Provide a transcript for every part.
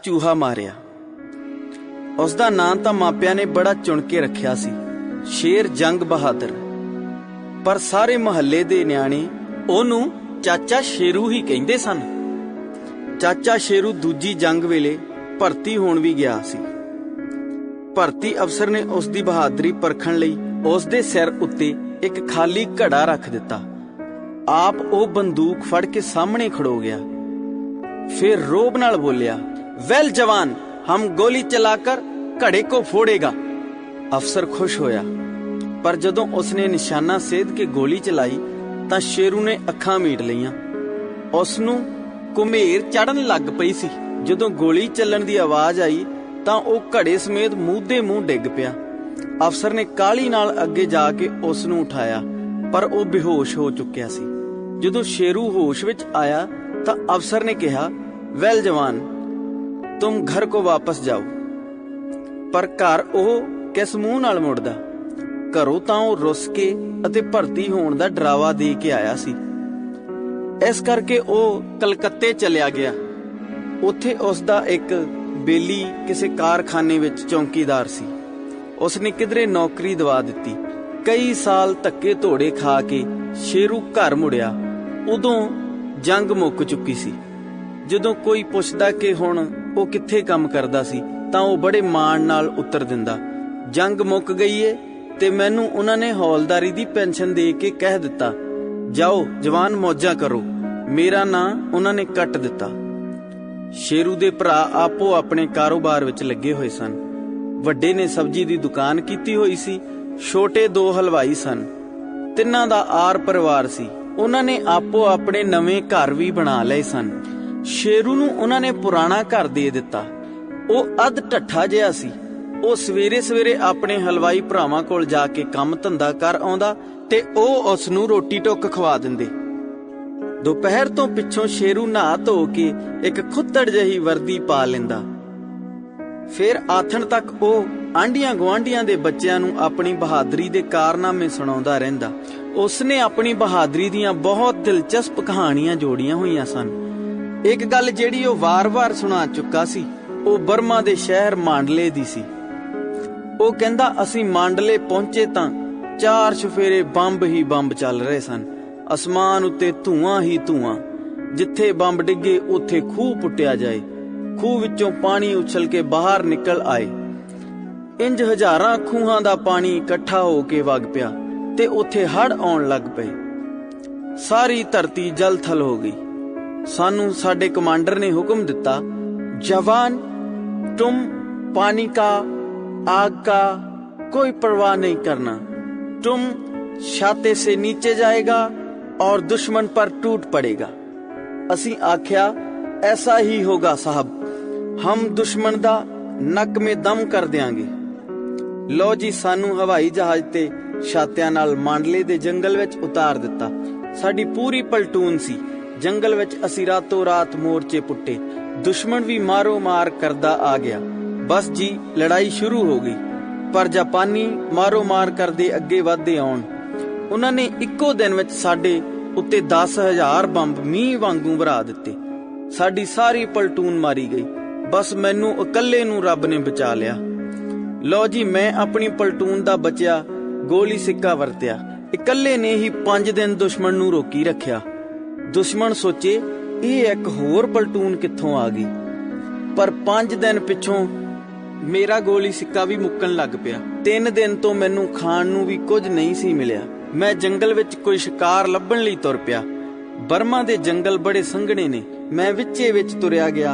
चूहा मारिया। उसका नाम तो मापिया ने बड़ा चुन के रखिया सी, शेर जंग बहादुर। पर सारे महल्ले दे न्याणे ओनू चाचा शेरू ही कहंदे सन। चाचा शेरू दूजी जंग वेले भर्ती होण भी गया सी। भर्ती अफसर ने उसकी बहादुरी परखण लई उसदे सिर उत्ते एक खाली घड़ा रख दिता। आप वो बंदूक फड़ के सामने खड़ो गया। फिर रोब नाल बोलिया, वेल जवान, हम गोली चलाकर घड़े को फोड़ेगा। अफसर खुश होया, पर जदों उसने निशाना सेध के गोली चलाई तां शेरू ने अखां मीट लईआं। उसनू घुमेर चढ़न लग पई सी। जदों गोली चलण दी आवाज आई तां ओह घड़े समेत मूंह दे मूंह डिग पिया। अफसर ने काली नाल अगे जाके उसनू उठाया, पर ओह बेहोश हो चुकिया सी। जदों शेरू होश विच आया तां अफसर ने कहा, वेल जवान, तुम घर को वापस जाओ। पर घर ओह किस मूंह नाल मुड़दा? घरों तां ओह रुस के अते भर्ती होण दा डरावा दे के आया सी। इस करके ओह कलकत्ते चलिया गया। उत्थे उसदा एक बेली किसी कारखाने विच चौकीदार सी। उसने किधरे नौकरी दवा दिती। कई साल धक्के धोड़े खा के शेरू घर मुड़िया। उदों जंग मुक चुकी सी। जदों कोई पुछदा कि हुण ओह कित्थे काम करदा सी तां ओह बड़े माण नाल उत्तर दिंदा, जंग मुक गई है ते मैनू उन्हां ने हौलदारी दी पेंशन दे के कह दिता, जाओ जवान मौजा करो। मेरा नां उन्हां ने कट दिता। शेरू दे भरा आपो अपने कारोबार विच लगे होए सन। वड्डे ने सब्जी दी दुकान कीती होई सी, छोटे दो हलवाई सन। तिन्हां दा आर परिवार सी। उन्हां ने आपो अपने नवे घर भी बना लए सन। शेरू नू उन्हां ने पुराना घर दे दिता। ओह अध ढट्ठा जिहा सी। ओह सवेरे सवेरे अपने हलवाई भरावां कोल जाके काम धंधा कर आउंदा ते ओह उसनू रोटी टुक खवा दिंदे। दोपहर तो पिछों शेरू नहा धो के एक खुत्तड़ जही वर्दी पा लेंदा। फिर आथण तक ओह आंढियां गुआंढियां दे बच्चियां नू अपनी बहादुरी दे कारनामे सुणाउंदा रहिंदा। उसने अपनी बहादुरी दियां बहुत दिलचस्प कहानियां जोड़ियां होईयां सन। एक गल जिहड़ी ओह वार-वार सुणा चुका सी, ओह बर्मा दे शहर मांडले दी सी। ओह कहंदा, असीं मांडले पहुंचे तां 4 चुफेरे बंब ही बंब चल रहे सन। आसमान उत्ते धुआं ही धुआं। जिथे बंब डिगे उत्थे खूह पुट्टिया जाए। खूह विचों पानी उछल के बाहर निकल आए। इंज हजारां खूहां दा पानी इकट्ठा हो के वग पिया ते उत्थे हड़ आउण लग पए। सारी धरती जल थल हो गई। सानू साडे कमांडर ने हुक्म दिता, जवान, तुम पानी का, आग का कोई परवाह नहीं करना। तुम छाते से नीचे जाएगा और दुश्मन पर टूट पड़ेगा। असी आख्या, ऐसा ही होगा साहब, हम दुश्मन दा नक में दम कर देंगे। लो जी, सानू हवाई जहाज ते छातियां नाल मांडले दे जंगल विच उतार दिता। साडी पूरी पलटून सी। जंगल विच असी रातों रात मोर्चे पुट्टे। दुश्मन भी मारो मार करदा आ गया। बस जी, लड़ाई शुरू हो गई। पर जापानी मारो मार करदे अगे वधदे आउण। उन्हां ने इक्को दिन विच साडे उत्ते 10,000 बंब मींह वांगू वरा दिते। साडी सारी पलटून मारी गई। बस मैनू इकल्ले नू रब ने बचा लिया। लो जी, मैं अपनी पलटून दा बचिया गोली सिक्का वरतिया। इकल्ले ने ही 5 दिन दुश्मन नू रोकी रखिया। दुश्मन सोचे, ये एक होर पलटून कित्थों आ गई। पर 5 दिन पिछों मेरा गोली सिक्का भी मुक्कन लग पिया। 3 दिन तो मैनू खाण नू भी कुछ नहीं सी मिलिया। मैं जंगल विच कोई शिकार लभण लई तुर पिया। बर्मा दे जंगल बड़े संघणे ने। मैं विचे विच तुरिया गया।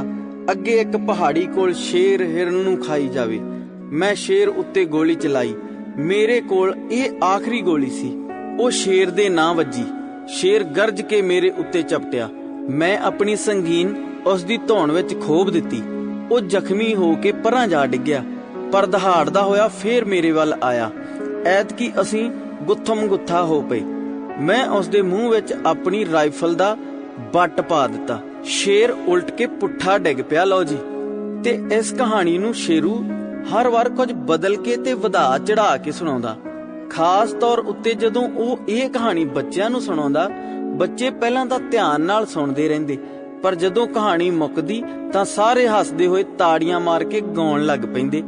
अगे एक पहाड़ी कोल शेर हिरन नू खाई जावे। मैं शेर उत्ते गोली चलाई। मेरे कोल ये आखिरी गोली सी। ओ शेर दे ना वजी। शेर गरज के मेरे उत्ते चपटिया। मैं अपनी संगीन उसदी धौण विच खोब दिती। ओ जख्मी हो के परां जा डिग्या, पर दहाड़दा होया फिर मेरे वल आया। ऐतकी असीं गुत्थम गुत्था हो पे। मैं उसदे मूंह विच अपनी राइफल दा बट पा दिता। शेर उल्ट के पुट्ठा डिग पिया। लो जी, ते इस कहानी नू शेरू हर वार कुछ बदल के ते वधा चढ़ा के सुणाउंदा। खास तौर उत्ते जदों ओह इह कहानी बच्चिआं नू सुणाउंदा, बच्चे पहलां तां ध्यान नाल सुणदे रहिंदे, ਪਰ ਜਦੋਂ ਕਹਾਣੀ ਮੁੱਕਦੀ ਤਾਂ ਸਾਰੇ ਹੱਸਦੇ ਹੋਏ ਤਾੜੀਆਂ ਮਾਰ ਕੇ ਗਾਉਣ ਲੱਗ ਪੈਂਦੇ।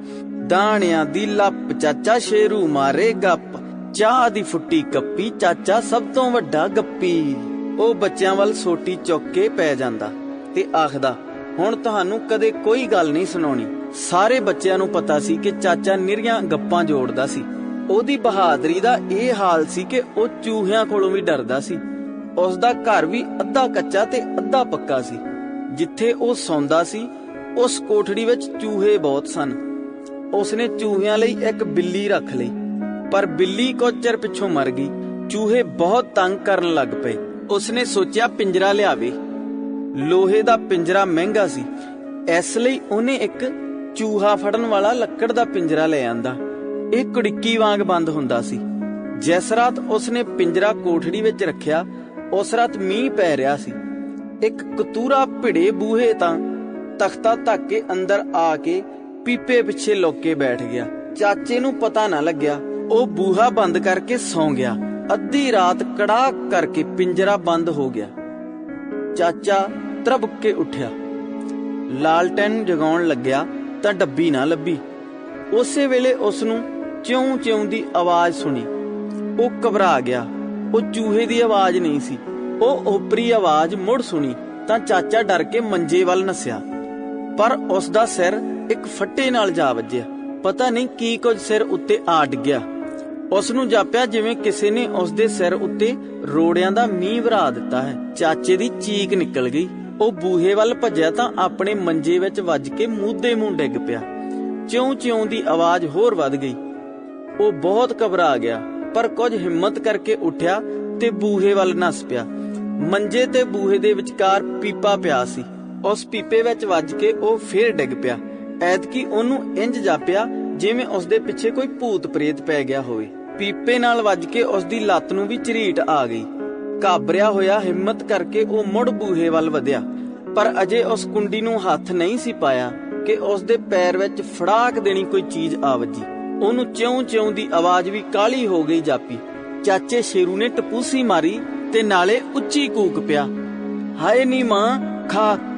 ਦਾਣਿਆਂ ਦੀ ਲੱਪ ਚਾਚਾ ਸ਼ੇਰੂ ਮਾਰੇ ਗੱਪ, ਚਾਹ ਦੀ ਫੁੱਟੀ ਕੱਪੀ ਚਾਚਾ ਸਭ ਤੋਂ ਵੱਡਾ ਗੱਪੀ। ਉਹ ਬੱਚਿਆਂ ਵੱਲ ਸੋਟੀ ਚੁੱਕ ਕੇ ਪੈ ਜਾਂਦਾ ਤੇ ਆਖਦਾ, ਹੁਣ ਤੁਹਾਨੂੰ ਕਦੇ ਕੋਈ ਗੱਲ ਨਹੀਂ ਸੁਣਾਉਣੀ। ਸਾਰੇ ਬੱਚਿਆਂ ਨੂੰ ਪਤਾ ਸੀ ਕਿ ਚਾਚਾ ਨਿਰੀਆਂ ਗੱਪਾਂ ਜੋੜਦਾ ਸੀ। ਉਹਦੀ ਬਹਾਦਰੀ ਦਾ ਇਹ ਹਾਲ ਸੀ ਕਿ ਉਹ ਚੂਹਿਆਂ ਕੋਲੋਂ ਵੀ ਡਰਦਾ ਸੀ। ਉਸਦਾ ਘਰ ਵੀ ਅੱਧਾ ਕੱਚਾ ਤੇ ਅੱਧਾ ਪੱਕਾ ਸੀ। ਜਿੱਥੇ ਉਹ ਸੌਂਦਾ ਸੀ ਉਸ ਕੋਠੜੀ ਵਿੱਚ ਚੂਹੇ ਬਹੁਤ ਸਨ। ਉਸਨੇ ਚੂਹਿਆਂ ਲਈ ਇੱਕ ਬਿੱਲੀ ਰੱਖ ਲਈ, ਪਰ ਬਿੱਲੀ ਕੁਝ ਚਿਰ ਪਿੱਛੋਂ ਮਰ ਗਈ। ਚੂਹੇ ਬਹੁਤ ਤੰਗ ਕਰਨ ਲੱਗ ਪਏ। ਉਸਨੇ ਸੋਚਿਆ ਪਿੰਜਰਾ ਲਿਆਵੇ। ਲੋਹੇ ਦਾ ਪਿੰਜਰਾ ਮਹਿੰਗਾ ਸੀ, ਇਸ ਲਈ ਉਹਨੇ ਇੱਕ ਚੂਹਾ ਫੜਨ ਵਾਲਾ ਲੱਕੜ ਦਾ ਪਿੰਜਰਾ ਲੈ ਆਂਦਾ। ਇਹ ਕੁੜਿੱਕੀ ਵਾਂਗ ਬੰਦ ਹੁੰਦਾ ਸੀ। ਜਿਸ ਰਾਤ ਉਸਨੇ ਪਿੰਜਰਾ ਕੋਠੜੀ ਵਿੱਚ ਰੱਖਿਆ, ਉਸ ਰਾਤ ਮੀਂਹ ਪੈ ਰਿਹਾ ਸੀ। ਇੱਕ ਕਤੂਰਾ ਭਿੜੇ ਬੂਹੇ ਤਾਂ ਤਖਤਾ ਧੱਕ ਕੇ ਅੰਦਰ ਆ ਕੇ ਪੀਪੇ ਪਿੱਛੇ ਲੁੱਕ ਕੇ ਬੈਠ ਗਿਆ। ਚਾਚੇ ਨੂੰ ਪਤਾ ਨਾ ਲੱਗਿਆ। ਉਹ ਬੂਹਾ ਬੰਦ ਕਰਕੇ ਸੌਂ ਗਿਆ। ਅੱਧੀ ਰਾਤ ਕੜਾਕ ਕਰਕੇ ਪਿੰਜਰਾ ਬੰਦ ਹੋ ਗਿਆ। ਚਾਚਾ ਤਰਬਕ ਕੇ ਉੱਠਿਆ, ਲਾਲਟੈਨ ਜਗਾਉਣ ਲੱਗਿਆ ਤਾਂ ਡੱਬੀ ਨਾ ਲੱਭੀ। ਉਸੇ ਵੇਲੇ ਉਸਨੂੰ ਚਿਉਂ ਚਿਉਂ ਦੀ ਆਵਾਜ਼ ਸੁਣੀ। ਉਹ ਘਬਰਾ ਗਿਆ। ਉਹ ਚੂਹੇ ਦੀ ਆਵਾਜ਼ ਨਹੀਂ ਸੀ। ਉਹ ਓਪਰੀ ਆਵਾਜ਼ ਮੁੜ ਸੁਣੀ ਤਾਂ ਚਾਚਾ ਡਰ ਕੇ ਮੰਜੇ ਵੱਲ ਨੱਸਿਆ, ਪਰ ਉਸਦਾ ਸਿਰ ਇੱਕ ਫੱਟੇ ਨਾਲ ਜਾ ਵੱਜਿਆ। ਪਤਾ ਨਹੀਂ ਕੀ ਕੁਝ ਸਿਰ ਉੱਤੇ ਆ ਡਿੱਗਿਆ। ਉਸਨੂੰ ਜਾਪਿਆ ਜਿਵੇਂ ਕਿਸੇ ਨੇ ਉਸਦੇ ਸਿਰ ਉੱਤੇ ਰੋੜਿਆਂ ਦਾ ਮੀਂਹ ਵਰਾ ਦਿੱਤਾ ਹੈ। ਚਾਚੇ ਦੀ ਚੀਕ ਨਿਕਲ ਗਈ। ਉਹ ਬੂਹੇ ਵੱਲ ਭੱਜਿਆ ਤਾਂ ਆਪਣੇ ਮੰਜੇ ਵਿੱਚ ਵੱਜ ਕੇ ਮੂਧੇ ਮੂੰਹ ਡਿੱਗ ਪਿਆ। ਚਿਉਂ ਚਿਉਂ ਦੀ ਆਵਾਜ਼ ਹੋਰ ਵੱਧ ਗਈ। ਉਹ ਬਹੁਤ ਘਬਰਾ ਗਿਆ, ਪਰ ਕੁਝ ਹਿੰਮਤ ਕਰਕੇ ਉੱਠਿਆ ਤੇ ਬੂਹੇ ਵੱਲ ਨੱਸ ਪਿਆ। ਮੰਜੇ ਤੇ ਬੂਹੇ ਦੇ ਵਿਚਕਾਰ ਪੀਪਾ ਪਿਆ ਸੀ। ਉਸ ਪੀਪੇ ਵਿੱਚ ਵੱਜ ਕੇ ਉਹ ਫੇਰ ਡਿੱਗ ਪਿਆ। ਐਤਕੀ ਉਹਨੂੰ ਇੰਜ ਜਾਪਿਆ ਜਿਵੇਂ ਉਸਦੇ ਪਿੱਛੇ ਕੋਈ ਭੂਤ ਪ੍ਰੇਤ ਪੈ ਗਿਆ ਹੋਵੇ। ਪੀਪੇ ਨਾਲ ਵੱਜ ਕੇ ਉਸਦੀ ਲੱਤ ਨੂੰ ਵੀ ਝਰੀਟ ਆ ਗਈ। ਘਾਬਰਿਆ ਹੋਇਆ ਹਿੰਮਤ ਕਰਕੇ ਉਹ ਮੁੜ ਬੂਹੇ ਵੱਲ ਵਧਿਆ, ਪਰ ਅਜੇ ਉਸ ਕੁੰਡੀ ਨੂੰ ਹੱਥ ਨਹੀਂ ਸੀ ਪਾਇਆ ਕਿ ਉਸਦੇ ਪੈਰ ਵਿੱਚ ਫੜਾਕ ਦੇਣੀ ਕੋਈ ਚੀਜ਼ ਆ ਵੱਜੀ। ਉਹਨੂੰ ਚਿਉਂ ਚਿਉਂ ਦੀ ਆਵਾਜ਼ ਵੀ ਕਾਲੀ ਹੋ ਗਈ ਜਾਪੀ। ਚਾਚੇ ਸ਼ੇਰੂ ਨੇ ਟਪੂਸੀ ਮਾਰੀ ਤੇ ਨਾਲੇ ਉੱਚੀ ਕੂਕ ਪਿਆ, ਹਾਏ ਨੀ ਮਾਂ,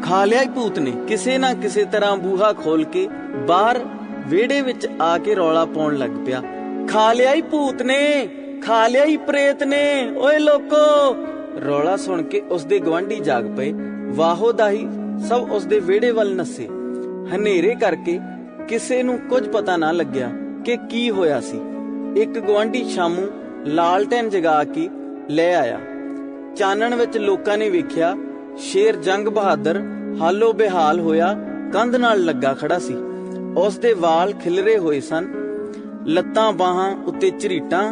ਖਾ ਲਿਆ ਭੂਤ ਨੇ। ਕਿਸੇ ਨਾ ਕਿਸੇ ਤਰ੍ਹਾਂ ਬੂਹਾ ਖੋਲ ਕੇ ਬਾਹਰ ਵਿਹੜੇ ਵਿੱਚ ਆ ਕੇ ਰੌਲਾ ਪਾਉਣ ਲੱਗ ਪਿਆ, ਖਾ ਲਿਆ ਭੂਤ ਨੇ, ਖਾ ਲਿਆ ਪ੍ਰੇਤ ਨੇ, ਓਏ ਲੋਕੋ। ਰੌਲਾ ਸੁਣ ਕੇ ਉਸਦੇ ਗੁਆਂਢੀ ਜਾਗ ਪਏ। ਵਾਹੋ ਦਾਹੀ ਸਭ ਉਸਦੇ ਵਿਹੜੇ ਵੱਲ ਨੱਸੇ। ਹਨੇਰੇ ਕਰਕੇ ਕਿਸੇ ਨੂੰ ਕੁਝ ਪਤਾ ਨਾ ਲੱਗਿਆ ਕਿ ਕੀ ਹੋਇਆ ਸੀ। ਇੱਕ ਗੁਆਂਢੀ ਸ਼ਾਮੂ ਲਾਲਟੈਨ ਜਗਾ ਕੇ ਲੈ ਆਇਆ। ਚਾਨਣ ਵਿੱਚ ਲੋਕਾਂ ਨੇ ਵੇਖਿਆ ਸ਼ੇਰ ਜੰਗ ਬਹਾਦਰ ਹਾਲੋ ਬੇਹਾਲ ਹੋਇਆ ਕੰਧ ਨਾਲ ਲੱਗਾ ਖੜਾ ਸੀ। ਉਸਦੇ ਵਾਲ ਖਿਲਰੇ ਹੋਏ ਸਨ। ਲੱਤਾਂ ਬਾਹਾਂ ਉੱਤੇ ਝਰੀਟਾਂ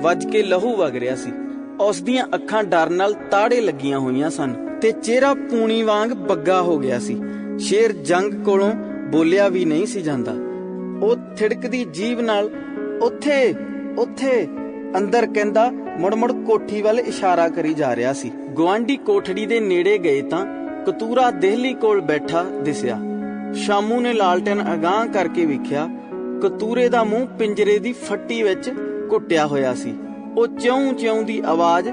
ਵੱਜ ਕੇ ਲਹੂ ਵਗ ਰਿਹਾ ਸੀ। ਉਸਦੀਆਂ ਅੱਖਾਂ ਡਰ ਨਾਲ ਤਾੜੇ ਲੱਗੀਆਂ ਹੋਈਆਂ ਸਨ ਤੇ ਚਿਹਰਾ ਪੂਣੀ ਵਾਂਗ ਬੱਗਾ ਹੋ ਗਿਆ ਸੀ। ਸ਼ੇਰ ਜੰਗ ਕੋਲੋਂ ਬੋਲਿਆ ਵੀ ਨਹੀਂ ਸੀ ਜਾਂਦਾ। ਉਹ ਥਿੜਕਦੀ ਜੀਭ ਨਾਲ ਉੱਥੇ ਉੱਥੇ ਅੰਦਰ ਕਹਿੰਦਾ ਮੁੜ ਮੁੜ ਕੋਠੀ ਵੱਲ ਇਸ਼ਾਰਾ ਕਰੀ ਜਾ ਰਿਹਾ ਸੀ। ਗੁਆਂਢੀ ਕੋਠੜੀ ਦੇ ਨੇੜੇ ਗਏ ਤਾਂ ਕਤੂਰਾ ਦੇਹਲੀ ਕੋਲ ਬੈਠਾ ਦਿਸਿਆ। ਸ਼ਾਮੂ ਨੇ ਲਾਲਟੈਨ ਅਗਾਂਹ ਕਰਕੇ ਵੇਖਿਆ। ਕਤੂਰੇ ਦਾ ਮੂੰਹ ਪਿੰਜਰੇ ਦੀ ਫੱਟੀ ਵਿੱਚ ਘੁੱਟਿਆ ਹੋਇਆ ਸੀ। ਉਹ ਚਿਉਂ ਚਿਉਂ ਦੀ ਆਵਾਜ਼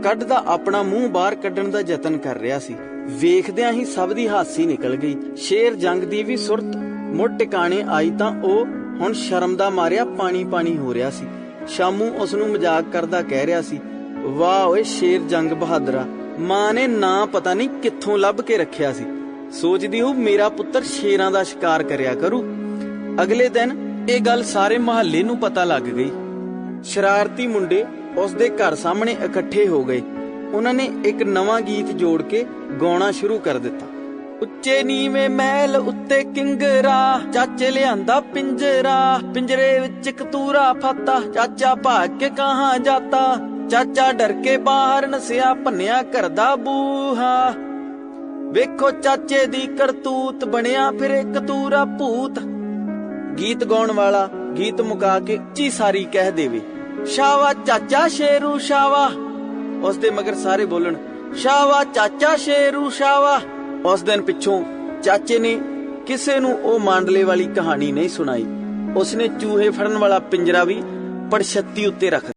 ਕੱਢਦਾ ਆਪਣਾ ਮੂੰਹ ਬਾਹਰ ਕੱਢਣ ਦਾ ਯਤਨ ਕਰ ਰਿਹਾ ਸੀ। ਵੇਖਦਿਆਂ ਹੀ ਸਭ ਦੀ ਹਾਸੀ ਨਿਕਲ ਗਈ। ਸ਼ੇਰ ਜੰਗ ਦੀ ਵੀ ਸੁਰਤ ਮੁੜ ਟਿਕਾਣੇ ਆਈ ਤਾਂ ਉਹ ਹੁਣ ਸ਼ਰਮ ਦਾ ਮਾਰਿਆ ਪਾਣੀ ਪਾਣੀ ਹੋ ਰਿਹਾ ਸੀ। ਸ਼ਾਮੂ ਉਸਨੂੰ ਮਜ਼ਾਕ ਕਰਦਾ ਕਹਿ ਰਿਹਾ ਸੀ, ਵਾਹ ਓਏ ਸ਼ੇਰ ਜੰਗ ਬਹਾਦਰਾ, ਮਾਂ ਨੇ ਨਾਂ ਪਤਾ ਨਹੀਂ ਕਿੱਥੋਂ ਲੱਭ ਕੇ ਰੱਖਿਆ ਸੀ। ਸੋਚਦੀ ਹੋ ਮੇਰਾ ਪੁੱਤਰ ਸ਼ੇਰਾਂ ਦਾ ਸ਼ਿਕਾਰ ਕਰਿਆ ਕਰੂ। ਅਗਲੇ ਦਿਨ ਇਹ ਗੱਲ ਸਾਰੇ ਮੁਹੱਲੇ ਨੂੰ ਪਤਾ ਲੱਗ ਗਈ। ਸ਼ਰਾਰਤੀ ਮੁੰਡੇ ਉਸਦੇ ਘਰ ਸਾਹਮਣੇ ਇਕੱਠੇ ਹੋ ਗਏ। ਉਹਨਾਂ ਨੇ ਇੱਕ ਨਵਾਂ ਗੀਤ ਜੋੜ ਕੇ ਗਾਉਣਾ ਸ਼ੁਰੂ ਕਰ ਦਿੱਤਾ। ਉੱਚੇ ਨੀਵੇਂ ਮਹਿਲ ਉੱਤੇ ਕਿੰਗਰਾ, ਚਾਚੇ ਲਿਆਂਦਾ ਪਿੰਜਰਾ, ਪਿੰਜਰੇ ਵਿੱਚ ਕਤੂਰਾ ਫਾਤਾ, ਚਾਚਾ ਭਾਗ ਕੇ ਕਹਾਂ ਜਾਤਾ, ਚਾਚਾ ਡਰ ਕੇ ਬਾਹਰ ਨਸਿਆ, ਭੰਨਿਆ ਘਰ ਦਾ ਬੂਹਾ, ਵੇਖੋ ਚਾਚੇ ਦੀ ਕਰਤੂਤ, ਬਣਿਆ ਫਿਰੇ ਕਤੂਰਾ ਭੂਤ। ਗੀਤ ਗਾਉਣ ਵਾਲਾ ਗੀਤ ਮੁਕਾ ਕੇ ਉੱਚੀ ਸਾਰੀ ਕਹਿ ਦੇਵੇ, ਸ਼ਾਵਾ ਚਾਚਾ ਸ਼ੇਰੂ ਸ਼ਾਵਾ। ਉਸ ਦੇ ਮਗਰ ਸਾਰੇ ਬੋਲਣ, ਸ਼ਾਵਾ ਚਾਚਾ ਸ਼ੇਰੂ ਸ਼ਾਵਾ। ਉਸ ਦਿਨ ਪਿੱਛੋਂ ਚਾਚੇ ਨੇ ਕਿਸੇ ਨੂੰ ਉਹ ਮਾਂਡਲੇ ਵਾਲੀ ਕਹਾਣੀ ਨਹੀਂ ਸੁਣਾਈ। ਉਸਨੇ ਚੂਹੇ ਫੜਨ ਵਾਲਾ ਪਿੰਜਰਾ ਵੀ ਪੜਛੱਤੀ ਉੱਤੇ ਰੱਖ